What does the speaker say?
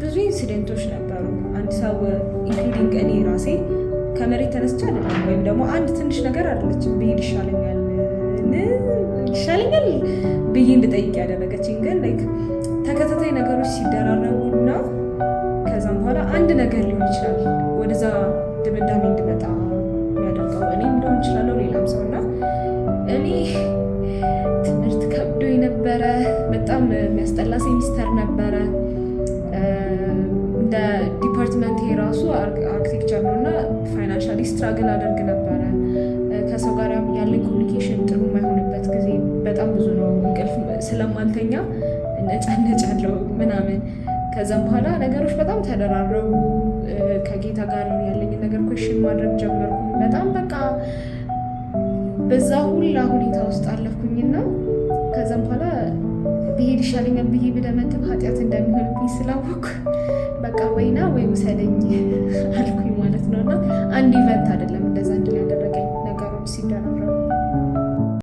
ብዙ ኢንሲደንቶች ነበሩ። አንድ ሰው ኢንክሉዲንግ እኔ ራሴ ከመሬት ተነስቼ አይደለም ወይም ደግሞ አንድ ትንሽ ነገር አይደለችም ብሄድ ይሻለኛል ብዬ እንድጠይቅ ያደረገችኝ ግን ላይክ ተከታታይ ነገሮች ሲደራረቡና ከዛም በኋላ አንድ ነገር ሊሆን ይችላል ወደዛ ድምዳሜ እንድመጣ የሚያደርገው እኔም ሊሆን ይችላለሁ ሌላም ሰው እና እኔ ትምህርት ከብዶ ነበረ። በጣም የሚያስጠላ ሴሚስተር ነበረ። እንደ ዲፓርትመንት የራሱ አርክቴክቸር ነው እና ፋይናንሻሊ ስትራግል አደርግ ነበረ። ከሰው ጋር ያለኝ ኮሚኒኬሽን ጥሩ የማይሆንበት ጊዜ በጣም ብዙ ነው። እንቅልፍ ስለማልተኛ ነጫነጫለው ምናምን። ከዛም በኋላ ነገሮች በጣም ተደራረቡ። ከጌታ ጋር ያለኝ ነገር ኮሽን ማድረግ ጀመርኩ። በጣም በቃ በዛ ሁላ ሁኔታ ውስጥ አለፍኩኝና ከዛም በኋላ ብሄድ ይሻለኛል ብዬ ብደመድብ ኃጢአት እንደሚሆንብኝ ስላወቅኩ በቃ ወይና ወይ ውሰደኝ አልኩኝ ማለት ነው። እና አንድ ኢቨንት አይደለም